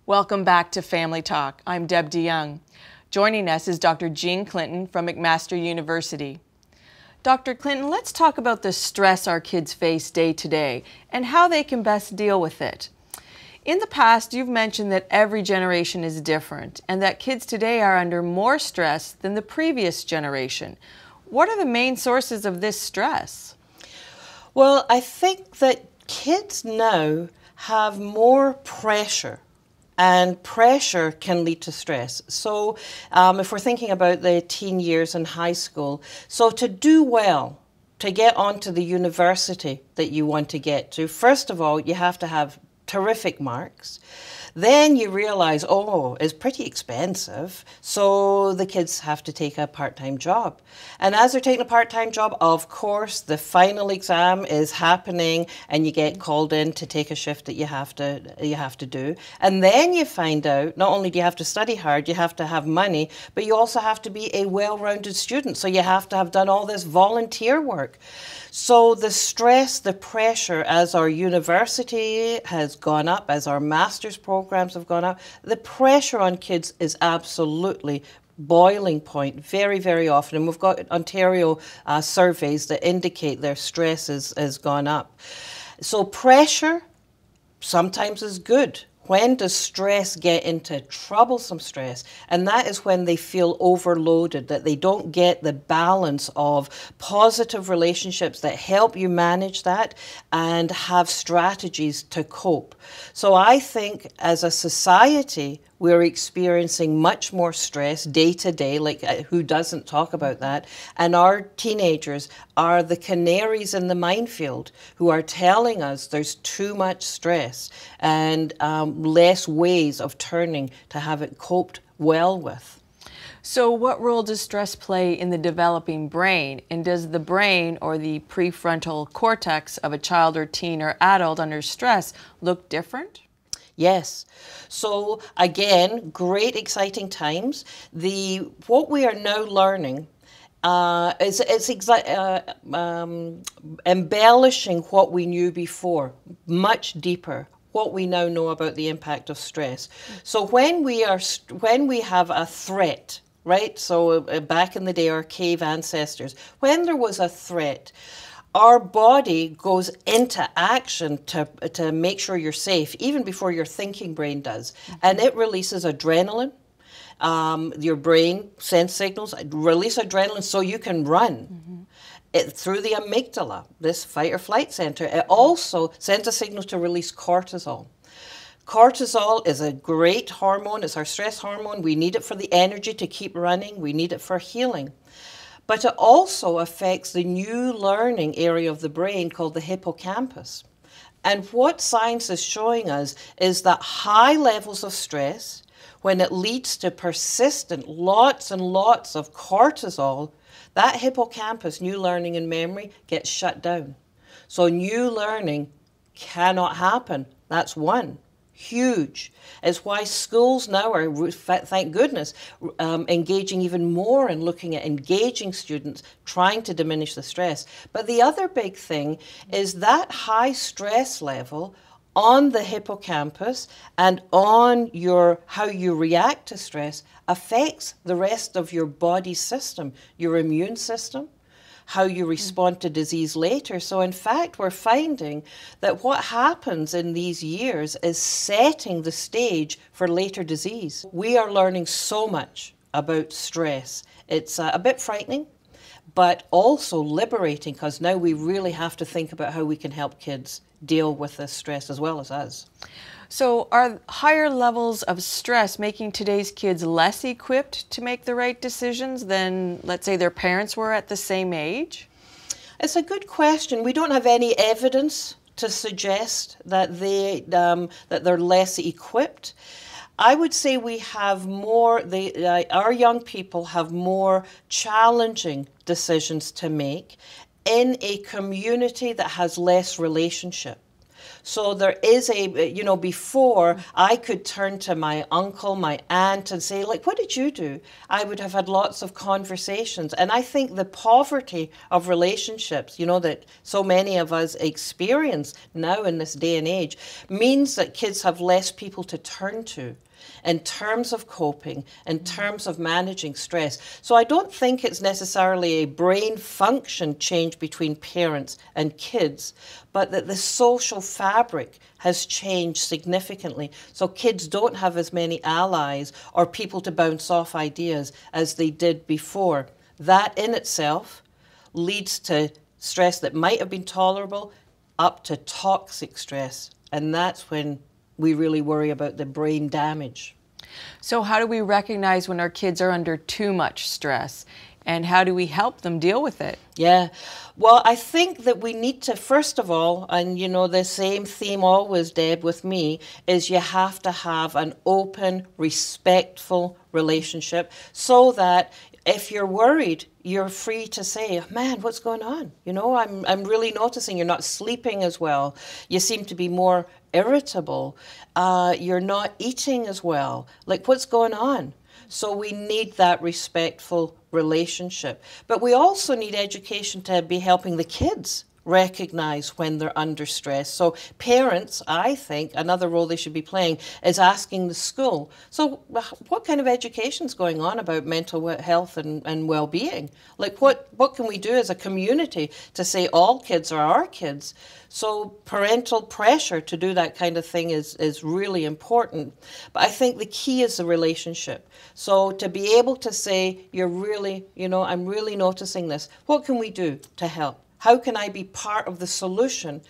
Welcome back to Family Talk. I'm Deb DeYoung. Joining us is Dr. Jean Clinton from McMaster University. Dr. Clinton, let's talk about the stress our kids face day to day and how they can best deal with it. In the past, you've mentioned that every generation is different and that kids today are under more stress than the previous generation. What are the main sources of this stress? Well, I think that kids now have more pressure, and pressure can lead to stress. So if we're thinking about the teen years in high school, so to do well, to get onto the university that you want to get to, first of all, you have to have terrific marks. Then you realize, oh, it's pretty expensive, so the kids have to take a part-time job. And as they're taking a part-time job, of course, the final exam is happening and you get called in to take a shift that you have to do. And then you find out, not only do you have to study hard, you have to have money, but you also have to be a well-rounded student. So you have to have done all this volunteer work. So the stress, the pressure, as our university has gone up, as our master's programs have gone up, the pressure on kids is absolutely boiling point very, very often. And we've got Ontario surveys that indicate their stress has gone up. So pressure sometimes is good. When does stress get into troublesome stress? And that is when they feel overloaded, that they don't get the balance of positive relationships that help you manage that and have strategies to cope. So I think as a society, we're experiencing much more stress day to day, like who doesn't talk about that? And our teenagers are the canaries in the minefield who are telling us there's too much stress and less ways of turning to have it coped well with. So what role does stress play in the developing brain? And does the brain or the prefrontal cortex of a child or teen or adult under stress look different? Yes. So again, great exciting times. What we are now learning is embellishing what we knew before, much deeper. What we now know about the impact of stress. So when we have a threat, right? So back in the day, our cave ancestors, when there was a threat, our body goes into action to make sure you're safe, even before your thinking brain does. And it releases adrenaline. Your brain sends signals, release adrenaline so you can run. Through the amygdala, this fight or flight center. It also sends a signal to release cortisol. Cortisol is a great hormone. It's our stress hormone. We need it for the energy to keep running. We need it for healing. But it also affects the new learning area of the brain called the hippocampus. And what science is showing us is that high levels of stress, when it leads to persistent lots and lots of cortisol, that hippocampus, new learning and memory, gets shut down. So new learning cannot happen. That's one. Huge. It's why schools now are, thank goodness, engaging even more in looking at engaging students, trying to diminish the stress. But the other big thing is that high stress level on the hippocampus and on how you react to stress affects the rest of your body system, your immune system, how you respond to disease later. So in fact, we're finding that what happens in these years is setting the stage for later disease. We are learning so much about stress. It's a bit frightening, but also liberating, because now we really have to think about how we can help kids deal with this stress as well as us. So are higher levels of stress making today's kids less equipped to make the right decisions than, let's say, their parents were at the same age? It's a good question. We don't have any evidence to suggest that they're less equipped. I would say we have more, our young people have more challenging decisions to make in a community that has less relationship. So there is before I could turn to my uncle, my aunt and say, like, what did you do? I would have had lots of conversations. And I think the poverty of relationships, that so many of us experience now in this day and age, means that kids have less people to turn to in terms of coping, in terms of managing stress. So I don't think it's necessarily a brain function change between parents and kids, but that the social fabric has changed significantly. So kids don't have as many allies or people to bounce off ideas as they did before. That in itself leads to stress that might have been tolerable up to toxic stress. And that's when we really worry about the brain damage. So how do we recognize when our kids are under too much stress? And how do we help them deal with it? Yeah. Well, I think that we need to, first of all, and the same theme always, Deb, with me, is you have to have an open, respectful relationship so that if you're worried, you're free to say, man, what's going on? I'm really noticing you're not sleeping as well. You seem to be more irritable. You're not eating as well. Like, what's going on? So we need that respectful relationship. But we also need education to be helping the kids recognize when they're under stress. So parents, I think, another role they should be playing is asking the school, so what kind of education is going on about mental health and well-being? Like what can we do as a community to say all kids are our kids? So parental pressure to do that kind of thing is really important. But I think the key is the relationship. So to be able to say, you're really, I'm really noticing this. What can we do to help? How can I be part of the solution?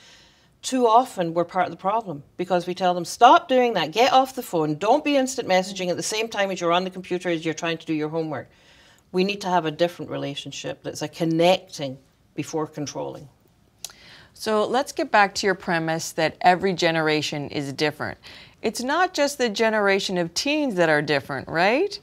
Too often we're part of the problem because we tell them, stop doing that, get off the phone, don't be instant messaging at the same time as you're on the computer as you're trying to do your homework. We need to have a different relationship that's a connecting before controlling. So let's get back to your premise that every generation is different. It's not just the generation of teens that are different, right?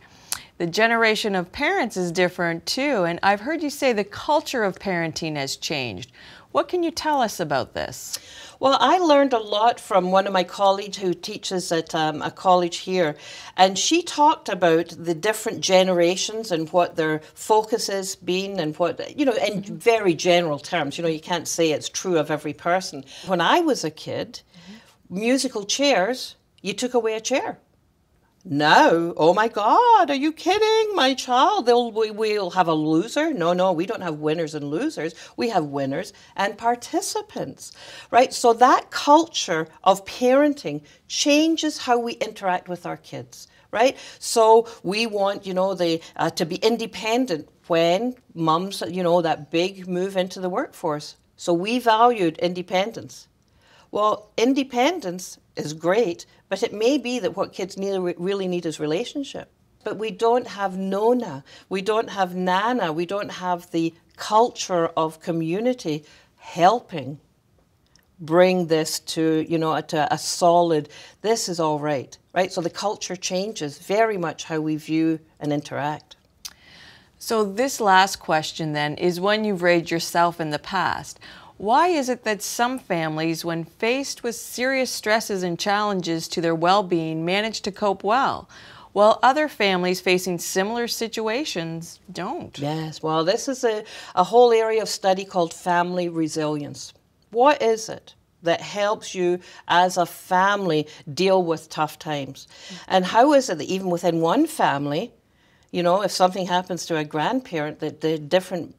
The generation of parents is different too, and I've heard you say the culture of parenting has changed. What can you tell us about this? Well, I learned a lot from one of my colleagues who teaches at a college here, and she talked about the different generations and what their focus has been and what, in very general terms. You can't say it's true of every person. When I was a kid, musical chairs, you took away a chair. Now, oh my God, are you kidding? My child, we'll have a loser. No, we don't have winners and losers. We have winners and participants, right? So that culture of parenting changes how we interact with our kids, right? So we want, to be independent when mums, that big move into the workforce. So we valued independence. Well, independence is great, but it may be that what kids really need is relationship. But we don't have Nona, we don't have Nana, we don't have the culture of community helping bring this to, to a solid, this is all right, right? So the culture changes very much how we view and interact. So this last question then is one you've raised yourself in the past. Why is it that some families, when faced with serious stresses and challenges to their well-being, manage to cope well, while other families facing similar situations don't? Yes, well, this is a whole area of study called family resilience. What is it that helps you as a family deal with tough times? And how is it that even within one family, if something happens to a grandparent, that the different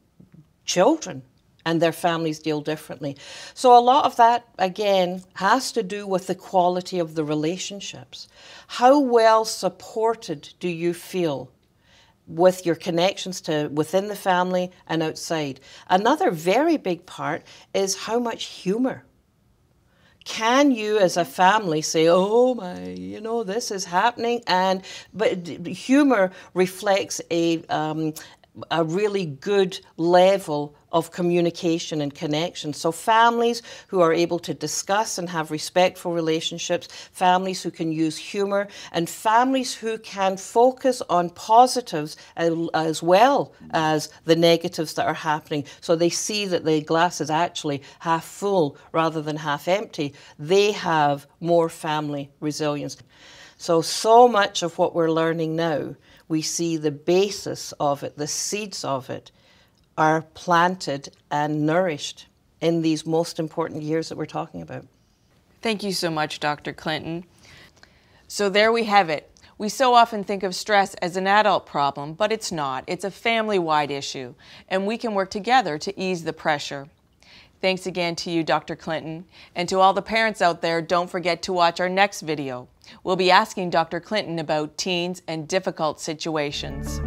children and their families deal differently. So a lot of that, again, has to do with the quality of the relationships. How well supported do you feel with your connections to within the family and outside? Another very big part is how much humor. Can you as a family say, oh my, this is happening, but humor reflects a really good level of communication and connection. So families who are able to discuss and have respectful relationships, families who can use humor, and families who can focus on positives as well as the negatives that are happening. So they see that the glass is actually half full rather than half empty. They have more family resilience. So much of what we're learning now, we see the basis of it, the seeds of it, are planted and nourished in these most important years that we're talking about. Thank you so much, Dr. Clinton. So there we have it. We so often think of stress as an adult problem, but it's not. It's a family-wide issue, and we can work together to ease the pressure. Thanks again to you, Dr. Clinton. And to all the parents out there, don't forget to watch our next video. We'll be asking Dr. Clinton about teens and difficult situations.